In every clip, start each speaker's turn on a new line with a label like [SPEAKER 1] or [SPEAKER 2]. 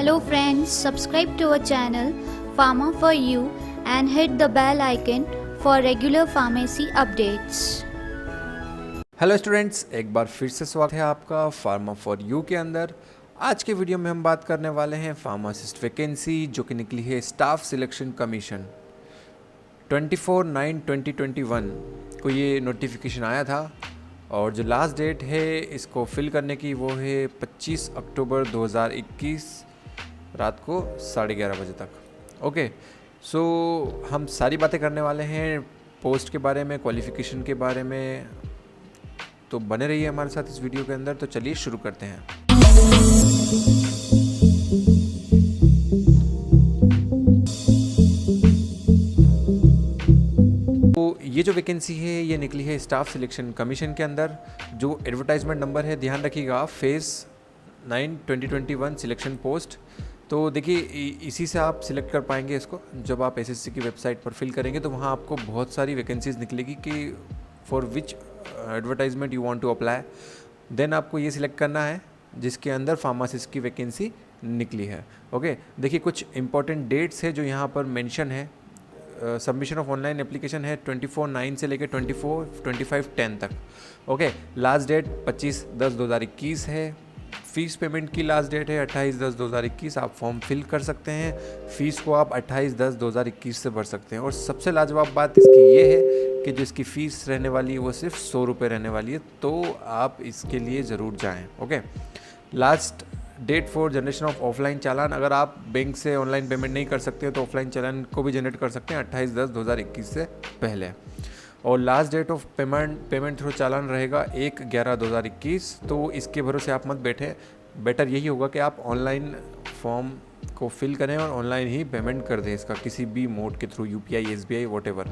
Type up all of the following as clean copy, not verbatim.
[SPEAKER 1] Hello friends, subscribe to our channel Pharma for You and hit the bell icon for regular pharmacy updates.
[SPEAKER 2] Hello students, एक बार फिर से स्वागत है आपका pharma for you के अंदर। आज के वीडियो में हम बात करने वाले हैं फार्मासिस्ट वैकेंसी जो कि निकली है स्टाफ सिलेक्शन कमीशन 24/9/2021 को ये नोटिफिकेशन आया था और जो लास्ट डेट है इसको फिल करने की वो है 25 अक्टूबर 2021 रात को 11:30 बजे तक। ओके, सो हम सारी बातें करने वाले हैं पोस्ट के बारे में, क्वालिफ़िकेशन के बारे में, तो बने रहिए हमारे साथ इस वीडियो के अंदर। तो चलिए शुरू करते हैं। तो ये जो वैकेंसी है ये निकली है स्टाफ सिलेक्शन कमीशन के अंदर। जो एडवर्टाइजमेंट नंबर है ध्यान रखिएगा, फेज़ 9/2021 सिलेक्शन पोस्ट। तो देखिए इसी से आप सिलेक्ट कर पाएंगे इसको। जब आप एसएससी की वेबसाइट पर फिल करेंगे तो वहाँ आपको बहुत सारी वैकेंसीज निकलेगी कि for which advertisement you want to apply. Then आपको ये सिलेक्ट करना है जिसके अंदर फार्मासिस्ट की वैकेंसी निकली है। ओके, देखिए कुछ इंपॉर्टेंट डेट्स है जो यहाँ पर मेंशन है। सबमिशन ऑफ ऑनलाइन एप्लीकेशन है 24/9 से लेकर 25/10 तक। ओके, लास्ट डेट 25/10/2021 है। फ़ीस पेमेंट की लास्ट डेट है 28/10/2021। आप फॉर्म फिल कर सकते हैं। फ़ीस को आप 28/10/2021 से भर सकते हैं। और सबसे लाजवाब बात इसकी ये है कि जो इसकी फ़ीस रहने वाली है वो सिर्फ 100 रुपये रहने वाली है, तो आप इसके लिए ज़रूर जाएं। Okay, last date for generation of offline चालान। अगर आप बैंक से ऑनलाइन पेमेंट नहीं कर सकते तो ऑफलाइन चालान को भी जनरेट कर सकते हैं 28/10/2021 से पहले। और last date of payment through चालान रहेगा 1/11/2021। तो इसके भरोसे आप मत बैठे। बेटर यही होगा कि आप ऑनलाइन फॉर्म को फिल करें और ऑनलाइन ही पेमेंट कर दें इसका, किसी भी मोड के थ्रू, UPI, SBI, वॉटेवर।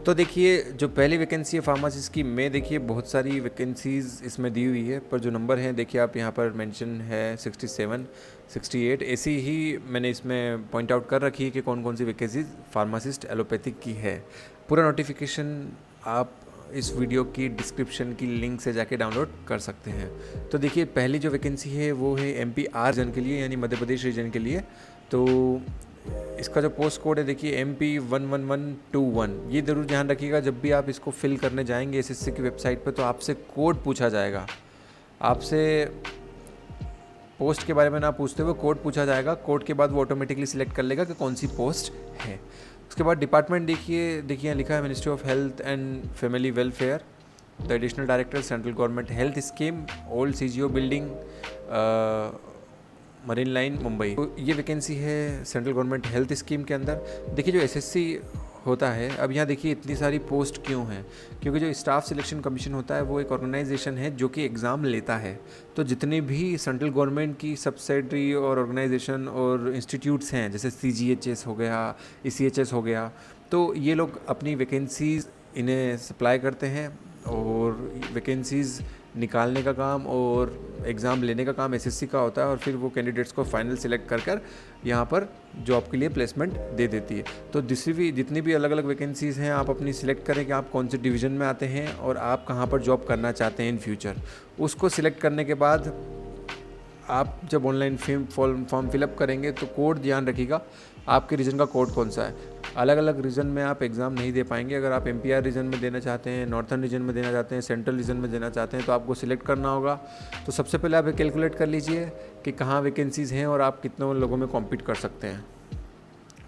[SPEAKER 2] तो देखिए जो पहली वैकेंसी है फार्मासिस्ट की में, देखिए बहुत सारी वैकेंसीज़ इसमें दी हुई है, पर जो नंबर हैं देखिए आप यहाँ पर मेंशन है 67, 68। ऐसी ही मैंने इसमें पॉइंट आउट कर रखी है कि कौन कौन सी वैकेंसीज फार्मासिस्ट एलोपैथिक की है। पूरा नोटिफिकेशन आप इस वीडियो की डिस्क्रिप्शन की लिंक से जाके डाउनलोड कर सकते हैं। तो देखिए पहली जो वैकेंसी है वो है MPR रीजन के लिए, यानी मध्य प्रदेश रीजन के लिए। तो इसका जो पोस्ट कोड है देखिए MP 11121। ये ज़रूर ध्यान रखिएगा जब भी आप इसको फिल करने जाएंगे SSC की वेबसाइट पर तो आपसे कोड पूछा जाएगा। आपसे पोस्ट के बारे में ना पूछते हुए कोड पूछा जाएगा। कोड के बाद वो ऑटोमेटिकली सिलेक्ट कर लेगा कि कौन सी पोस्ट है। उसके बाद डिपार्टमेंट देखिए यहाँ लिखा है ministry of health and family welfare, the additional director central government health scheme, old CGO building, marine line, Mumbai. तो ये वैकेंसी है सेंट्रल गवर्नमेंट हेल्थ स्कीम के अंदर। देखिए जो SSC होता है, अब यहाँ देखिए इतनी सारी पोस्ट क्यों हैं, क्योंकि जो स्टाफ सिलेक्शन कमीशन होता है वो एक ऑर्गेनाइजेशन है जो कि एग्ज़ाम लेता है। तो जितनी भी सेंट्रल गवर्नमेंट की सब्सिडरी और ऑर्गेनाइजेशन और इंस्टीट्यूट्स हैं, जैसे CGHS हो गया, ECHS हो गया, तो ये लोग अपनी वैकेंसीज़ इन्हें सप्लाई करते हैं और वैकेंसीज़ निकालने का काम और एग्ज़ाम लेने का काम SSC का होता है। और फिर वो कैंडिडेट्स को फाइनल सिलेक्ट कर यहाँ पर जॉब के लिए प्लेसमेंट दे देती है। तो जितनी भी अलग अलग वैकेंसीज़ हैं आप अपनी सिलेक्ट करें कि आप कौन से डिवीज़न में आते हैं और आप कहाँ पर जॉब करना चाहते हैं इन फ्यूचर। उसको सिलेक्ट करने के बाद आप जब ऑनलाइन फॉर्म फिलअप करेंगे तो कोड ध्यान रखिएगा आपके रीजन का कोड कौन सा है। अलग अलग रीजन में आप एग्ज़ाम नहीं दे पाएंगे। अगर आप MPR रीजन में देना चाहते हैं, नॉर्थर्न रीजन में देना चाहते हैं, सेंट्रल रीजन में देना चाहते हैं, तो आपको सिलेक्ट करना होगा। तो सबसे पहले आप कैलकुलेट कर लीजिए कि कहाँ वैकेंसीज़ हैं और आप कितने लोगों में कॉम्पीट कर सकते हैं।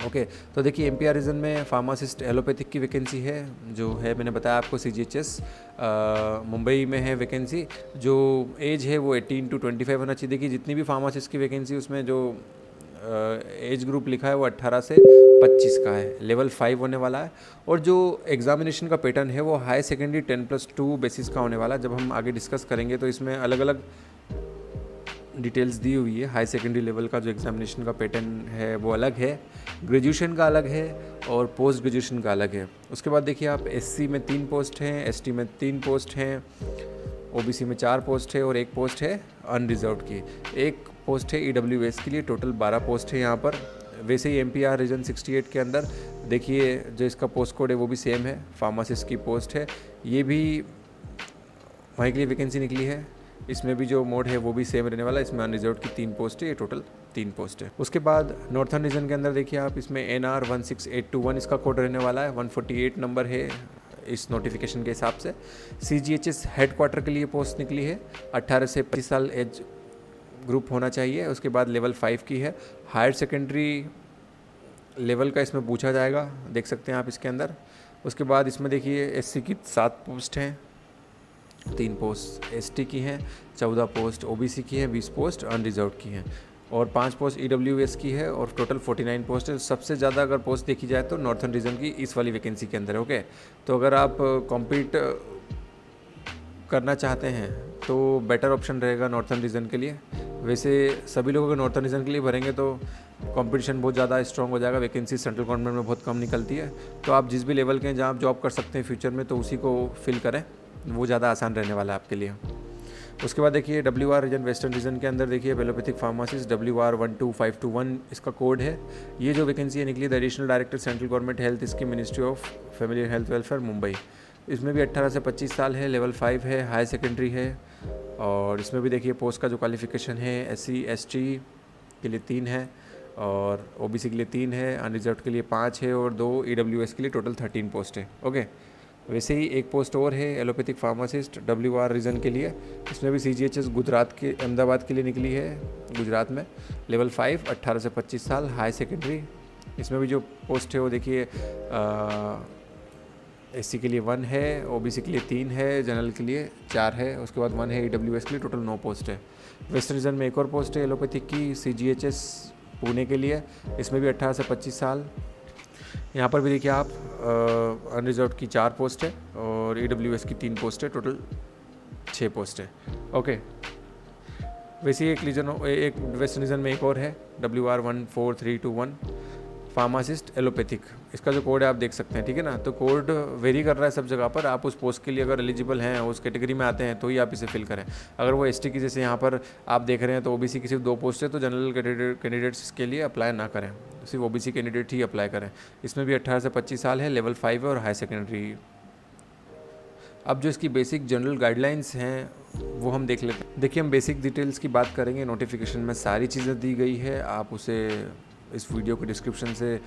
[SPEAKER 2] ओके, तो देखिए MPR रीजन में फार्मासिस्ट एलोपैथिक की वैकेंसी है, जो है मैंने बताया आपको CGHS मुंबई में है वैकेंसी। जो एज है वो 18 to 25 होना चाहिए। देखिए जितनी भी फार्मासिस्ट की वैकेंसी उसमें जो एज ग्रुप लिखा है वो 18 से 25 का है, लेवल 5 होने वाला है। और जो एग्जामिनेशन का पैटर्न है वो हाई सेकेंडरी 10+2 बेसिस का होने वाला है। जब हम आगे डिस्कस करेंगे तो इसमें अलग अलग डिटेल्स दी हुई है। हाई सेकेंडरी लेवल का जो एग्जामिनेशन का पैटर्न है वो अलग है, ग्रेजुएशन का अलग है और पोस्ट ग्रेजुएशन का अलग है। उसके बाद देखिए आप SC में 3 पोस्ट हैं, ST में 3 पोस्ट हैं, OBC में 4 पोस्ट है और 1 पोस्ट है अनरिजर्व की। 1 पोस्ट है EWS के लिए। टोटल 12 पोस्ट है यहाँ पर। वैसे ही MPR रीजन 68 के अंदर देखिए जो इसका पोस्ट कोड है वो भी सेम है, फार्मासिस्ट की पोस्ट है। ये भी वहीं के लिए वैकेंसी निकली है। इसमें भी जो मोड है वो भी सेम रहने वाला है। इसमें अनरिजर्व की 3 पोस्ट है, ये टोटल 3 पोस्ट है। उसके बाद नॉर्थर्न रीजन के अंदर देखिए आप, इसमें NR 16821 इसका कोड रहने वाला है, 148 नंबर है इस नोटिफिकेशन के हिसाब से। CGHS हेड क्वार्टर के लिए पोस्ट निकली है, 18 से 25 साल एज ग्रुप होना चाहिए। उसके बाद लेवल 5 की है, हायर सेकेंडरी लेवल का इसमें पूछा जाएगा, देख सकते हैं आप इसके अंदर। उसके बाद इसमें देखिए SC की 7 पोस्ट हैं, 3 पोस्ट ST की हैं, 14 पोस्ट OBC की है, 20 पोस्ट अनरिजर्व की हैं और 5 पोस्ट EWS की है और टोटल 49 पोस्ट है। सबसे ज़्यादा अगर पोस्ट देखी जाए तो नॉर्थर्न रीजन की इस वाली वैकेंसी के अंदर है। ओके, तो अगर आप कॉम्पीट करना चाहते हैं तो बेटर ऑप्शन रहेगा नॉर्थर्न रीजन के लिए। वैसे सभी लोग अगर नॉर्थर्न रीजन के लिए भरेंगे तो कंपटीशन बहुत ज़्यादा स्ट्रॉन्ग हो जाएगा, वैकेंसी सेंट्रल गवर्नमेंट में बहुत कम निकलती है। तो आप जिस भी लेवल के हैं जहाँ आप जॉब कर सकते हैं फ्यूचर में, तो उसी को फिल करें, वो ज़्यादा आसान रहने वाला है आपके लिए। उसके बाद देखिए WR रीजन, वेस्टर्न रीजन के अंदर देखिए एलोपैथिक फार्मासिस्ट WR 12521 इसका कोड है। ये जो वैकेंसी है निकली the additional director central government health scheme, ministry of family health welfare, Mumbai. इसमें भी 18 से 25 साल है, लेवल 5 है, हाई सेकेंडरी है। और इसमें भी देखिए पोस्ट का जो क्वालिफिकेशन है SC ST के लिए 3 है और OBC के लिए 3 है, अनरिजर्व के लिए 5 है और 2 EWS के लिए टोटल 13 पोस्ट है। ओके, वैसे ही एक पोस्ट और है एलोपैथिक फार्मासिस्ट WR रीजन के लिए। इसमें भी CGHS गुजरात के अहमदाबाद के लिए निकली है, गुजरात में, लेवल 5, 18 से 25 साल, हाई सेकेंडरी। इसमें भी जो पोस्ट है वो देखिए SC के लिए 1 है, OBC के लिए 3 है, जनरल के लिए 4 है, उसके बाद 1 है EWS के लिए, टोटल 9 पोस्ट है। वेस्ट रीजन में एक और पोस्ट है एलोपैथिक की CGHS पुणे के लिए, इसमें भी 18 से 25 साल। यहाँ पर भी देखिए आप अनरिजर्व की 4 पोस्ट है और EWS की 3 पोस्ट है, टोटल 6 पोस्ट है। ओके, वैसे ही एक वेस्ट रीजन में एक और है WR 14321 फार्मासिस्ट एलोपैथिक, इसका जो कोड है आप देख सकते हैं, ठीक है ना। तो कोड वेरी कर रहा है सब जगह पर। आप उस पोस्ट के लिए अगर एलिजिबल हैं, उस कैटेगरी में आते हैं तो ही आप इसे फिल करें। अगर वो ST की, जैसे यहाँ पर आप देख रहे हैं, तो OBC की सिर्फ 2 पोस्ट है, तो जनरल कैंडिडेट्स के लिए अप्लाई ना करें, सिर्फ OBC कैंडिडेट ही अप्लाई करें। इसमें भी 18 से 25 साल है, लेवल 5 है और हाई सेकेंडरी। अब जो इसकी बेसिक जनरल गाइडलाइंस हैं वो हम देख लेते हैं। देखिए, हम बेसिक डिटेल्स की बात करेंगे, नोटिफिकेशन में सारी चीज़ें दी गई है, आप उसे इस वीडियो के डिस्क्रिप्शन से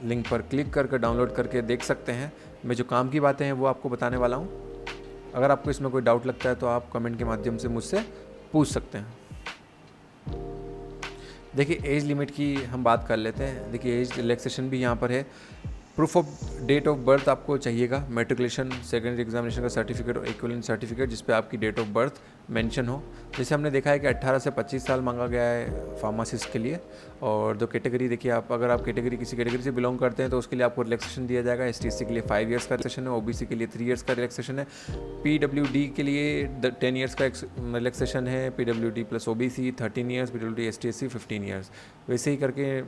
[SPEAKER 2] लिंक पर क्लिक करके डाउनलोड करके देख सकते हैं। मैं जो काम की बातें हैं वो आपको बताने वाला हूँ। अगर आपको इसमें कोई डाउट लगता है तो आप कमेंट के माध्यम से मुझसे पूछ सकते हैं। देखिए, एज लिमिट की हम बात कर लेते हैं। देखिए, एज रिलैक्सेशन भी यहाँ पर है। Proof of date of birth आपको चाहिएगा, मैट्रिकुलेशन, सेकेंडरी एग्जामिनेशन का सर्टिफिकेट और इक्विवेलेंट सर्टिफिकेट जिस पे आपकी डेट ऑफ बर्थ मेंशन हो। जैसे हमने देखा है कि 18 से 25 साल मांगा गया है फार्मासिस्ट के लिए। और दो कैटेगरी देखिए आप, अगर आप किसी कैटेगरी से बिलोंग करते हैं तो उसके लिए आपको रिलैक्सेशन दिया जाएगा। ST/SC के लिए 5 ईयर्स का रिलैक्सेशन है, OBC के लिए 3 ईयर्स का रिलैक्सेशन है, PWD के लिए 10 ईयर्स का रिलैक्सेशन है, PWD plus OBC 13 years, PWD ST/SC 15 years. वैसे ही करके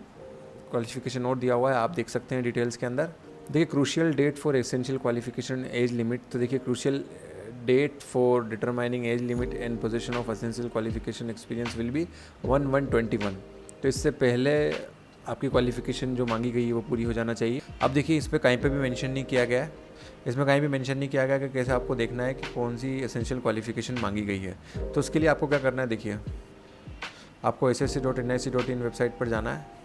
[SPEAKER 2] क्वालिफिकेशन नोट दिया हुआ है, आप देख सकते हैं डिटेल्स के अंदर। देखिए, crucial date for essential qualification age limit, तो देखिए crucial date for determining age limit and position of essential qualification experience will be 1121। तो इससे पहले आपकी क्वालिफिकेशन जो मांगी गई है वो पूरी हो जाना चाहिए। अब देखिए, इस पर कहीं पे भी मेंशन नहीं किया गया है, इसमें कहीं भी मेंशन नहीं किया गया कि कैसे आपको देखना है कि कौन सी एसेंशियल क्वालिफिकेशन मांगी गई है। तो उसके लिए आपको क्या करना है, देखिए आपको ssc.nic.in वेबसाइट पर जाना है,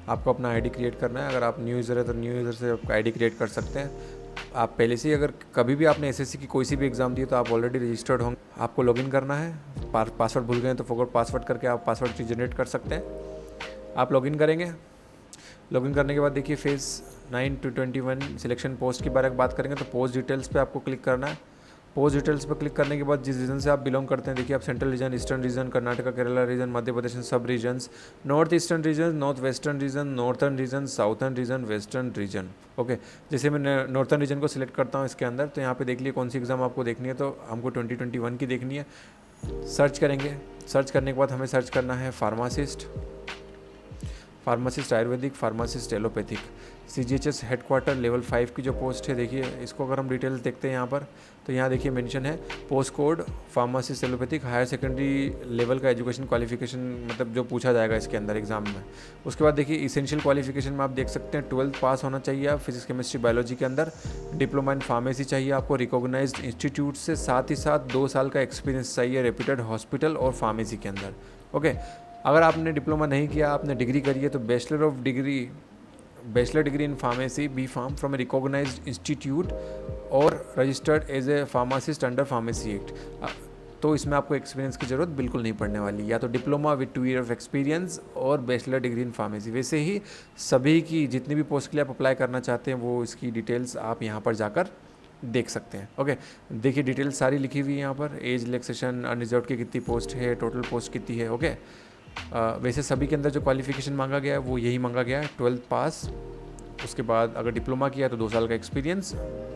[SPEAKER 2] आपको अपना आईडी क्रिएट करना है। अगर आप न्यू यूज़र है तो न्यू यूज़र से आप आईडी क्रिएट कर सकते हैं। आप पहले से ही, अगर कभी भी आपने SSC की कोई सी भी एग्ज़ाम दी है तो आप ऑलरेडी रजिस्टर्ड होंगे। आपको लॉगिन करना है, पासवर्ड भूल गए तो फॉरगॉट पासवर्ड करके आप पासवर्ड जनरेट कर सकते हैं। आप लॉगिन करेंगे, लॉगिन करने के बाद देखिए फेज़ 9 to 21 सिलेक्शन पोस्ट के बारे में बात करेंगे। तो पोस्ट डिटेल्स पे आपको क्लिक करना है। पोस्ट डिटेल्स पर क्लिक करने के बाद जिस रीजन से आप बिलोंग करते हैं, देखिए आप central region, eastern region, Karnataka, Kerala region, Madhya Pradesh सब regions, north eastern region, north western region, northern region, southern region, western region. Okay, जैसे मैं नॉर्थर्न रीजन को सिलेक्ट करता हूँ इसके अंदर, तो यहाँ पे देख लिए कौन सी एग्ज़ाम आपको देखनी है। तो हमको 2021 की देखनी है। सर्च करेंगे, सर्च करने के बाद हमें सर्च करना है pharmacist. Pharmacist Ayurvedic, pharmacist allopathic. CGHS headquarter level 5 की जो पोस्ट है देखिए, इसको अगर हम डिटेल्स देखते हैं यहाँ पर, तो यहाँ देखिए मेंशन है post code pharmacist allopathic, higher secondary level का एजुकेशन क्वालिफिकेशन, मतलब जो पूछा जाएगा इसके अंदर एग्जाम में। उसके बाद देखिए इसेंशियल क्वालिफिकेशन में आप देख सकते हैं 12th पास होना चाहिए आप फिजिक्स केमिस्ट्री बायोलॉजी के अंदर। डिप्लोमा इन फार्मेसी चाहिए आपको रिकॉग्नाइज्ड इंस्टीट्यूट से, साथ ही साथ 2 साल का एक्सपीरियंस चाहिए रेप्यूटेड हॉस्पिटल और फार्मेसी के अंदर। ओके, अगर आपने डिप्लोमा नहीं किया, आपने डिग्री करी है, तो bachelor degree in pharmacy B pharm from a recognised institute और registered as a pharmacist under pharmacy act, तो इसमें आपको एक्सपीरियंस की ज़रूरत बिल्कुल नहीं पड़ने वाली। या तो diploma with 2 year of experience और बैचलर डिग्री इन फार्मेसी। वैसे ही सभी की जितनी भी पोस्ट के लिए आप अप्लाई करना चाहते हैं वो इसकी डिटेल्स आप यहाँ पर जाकर देख सकते हैं। ओके, देखिए डिटेल्स सारी लिखी हुई है यहाँ पर, एज रिलैक्सेशन, अनरिजर्व की कितनी पोस्ट है, टोटल पोस्ट कितनी है। ओके, वैसे सभी के अंदर जो क्वालिफिकेशन मांगा गया है वो यही मांगा गया है, 12th पास। उसके बाद अगर डिप्लोमा किया है तो 2 साल का एक्सपीरियंस,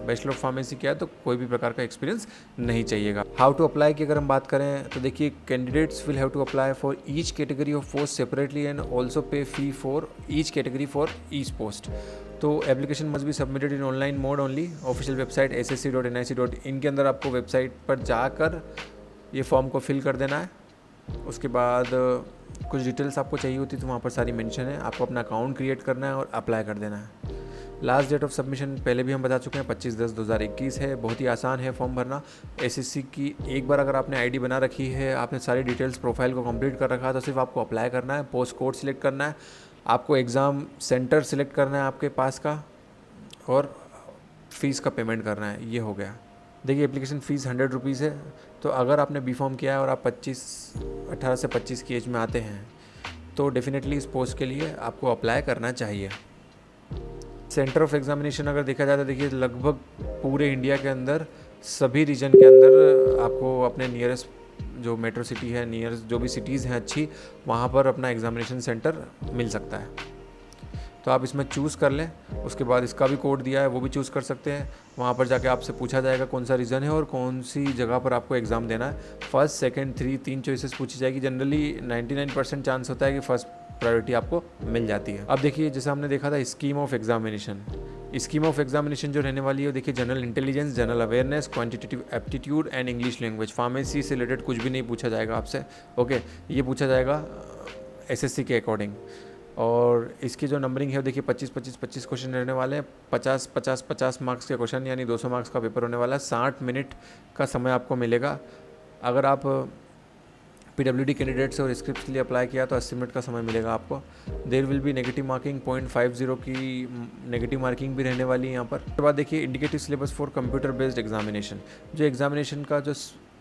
[SPEAKER 2] बैचलर ऑफ फार्मेसी किया है तो कोई भी प्रकार का एक्सपीरियंस नहीं चाहिएगा। हाउ टू अप्लाई की अगर हम बात करें तो देखिए, candidates will have to apply for each category of post separately and also pay fee for each category for each post. तो application must be submitted in online mode only. Official website ssc.nic.in के अंदर आपको website पर जाकर ये form को fill कर देना है। उसके बाद कुछ डिटेल्स आपको चाहिए होती तो वहाँ पर सारी मेंशन है, आपको अपना अकाउंट क्रिएट करना है और अप्लाई कर देना है। लास्ट डेट ऑफ सबमिशन पहले भी हम बता चुके हैं 25/10/2021 है। बहुत ही आसान है फॉर्म भरना। एसएससी की एक बार अगर आपने आईडी बना रखी है, आपने सारी डिटेल्स प्रोफाइल को कंप्लीट कर रखा है, तो सिर्फ आपको अप्लाई करना है, पोस्ट कोड सिलेक्ट करना है, आपको एग्ज़ाम सेंटर सिलेक्ट करना है आपके पास का, और फ़ीस का पेमेंट करना है। ये हो गया। देखिए एप्लीकेशन फ़ीस 100 रुपीज़ है। तो अगर आपने बी फॉर्म किया है और आप 18 से 25 की एज में आते हैं तो डेफिनेटली इस पोस्ट के लिए आपको अप्लाई करना चाहिए। सेंटर ऑफ एग्जामिनेशन अगर देखा जाए तो देखिए लगभग पूरे इंडिया के अंदर सभी रीजन के अंदर आपको अपने नियरेस्ट जो मेट्रो सिटी है, नियरेस्ट जो भी सिटीज़ हैं अच्छी, वहाँ पर अपना एग्जामिनेशन सेंटर मिल सकता है। तो आप इसमें चूज़ कर लें। उसके बाद इसका भी कोड दिया है, वो भी चूज़ कर सकते हैं। वहाँ पर जाके आपसे पूछा जाएगा कौन सा रीज़न है और कौन सी जगह पर आपको एग्ज़ाम देना है। फर्स्ट, सेकंड, 3 चॉइसेस पूछी जाएगी। जनरली 99% चांस होता है कि फर्स्ट प्रायोरिटी आपको मिल जाती है। अब देखिए जैसे हमने देखा था scheme of examination, scheme of examination जो रहने वाली है देखिए, general intelligence, general awareness, quantitative aptitude and English language. Pharmacy से रिलेटेड कुछ भी नहीं पूछा जाएगा आपसे। ओके, ये पूछा जाएगा एसएससी के अकॉर्डिंग। और इसकी जो नंबरिंग है देखिए 25 क्वेश्चन रहने वाले हैं। 50 मार्क्स के क्वेश्चन, यानी 200 मार्क्स का पेपर होने वाला है। 60 मिनट का समय आपको मिलेगा। अगर आप PWD कैंडिडेट्स और स्क्रिप्ट के लिए अप्लाई किया तो 80 मिनट का समय मिलेगा आपको। There will be negative marking, 0.50 की नेगेटिव मार्किंग भी रहने वाली है यहाँ पर। उसके बाद देखिए indicative syllabus for computer based examination. जो एग्जामिनेशन का जो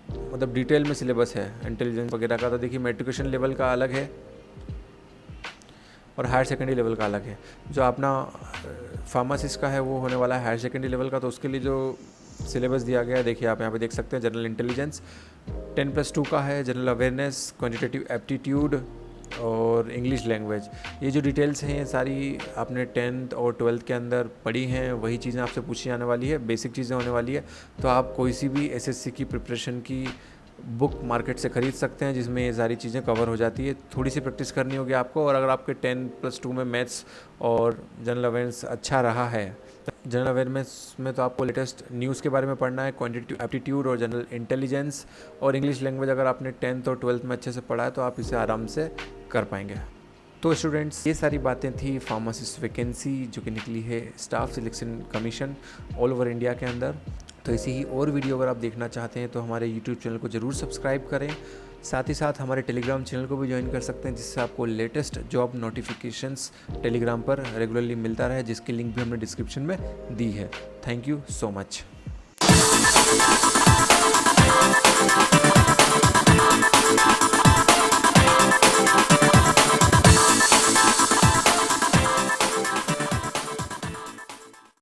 [SPEAKER 2] मतलब डिटेल में सिलेबस है इंटेलिजेंस वगैरह का, तो देखिए मेट्रिकुलेशन लेवल का अलग है और हायर सेकेंडरी लेवल का अलग है। जो अपना फार्मासिस्ट का है वो होने वाला है हायर सेकेंडरी लेवल का। तो उसके लिए जो सिलेबस दिया गया है देखिए आप यहाँ पे देख सकते हैं। जनरल इंटेलिजेंस 10+2 का है, जनरल अवेयरनेस, क्वांटिटेटिव एप्टीट्यूड और इंग्लिश लैंग्वेज। ये जो डिटेल्स हैं ये सारी आपने 10th और 12th के अंदर पढ़ी हैं, वही चीज़ें आपसे पूछी जाने वाली है, बेसिक चीज़ें होने वाली है। तो आप कोई सी भी एसएससी की प्रिपरेशन की बुक मार्केट से ख़रीद सकते हैं जिसमें ये सारी चीज़ें कवर हो जाती है। थोड़ी सी प्रैक्टिस करनी होगी आपको। और अगर आपके 10+2 में मैथ्स और जनरल अवेयरनेस अच्छा रहा है, जनरल अवेयरनेस में तो आपको लेटेस्ट न्यूज़ के बारे में पढ़ना है, क्वांटिटेटिव एप्टीट्यूड और जनरल इंटेलिजेंस और इंग्लिश लैंग्वेज अगर आपने 10th और 12th में अच्छे से पढ़ा है तो आप इसे आराम से कर पाएंगे। तो स्टूडेंट्स, ये सारी बातें थी फार्मासिस्ट वैकेंसी जो कि निकली है staff selection commission all over India के अंदर। तो ऐसी ही और वीडियो अगर आप देखना चाहते हैं तो हमारे यूट्यूब चैनल को ज़रूर सब्सक्राइब करें। साथ ही साथ हमारे टेलीग्राम चैनल को भी ज्वाइन कर सकते हैं जिससे आपको लेटेस्ट जॉब नोटिफिकेशंस टेलीग्राम पर रेगुलरली मिलता रहे, जिसकी लिंक भी हमने डिस्क्रिप्शन में दी है। Thank you so much.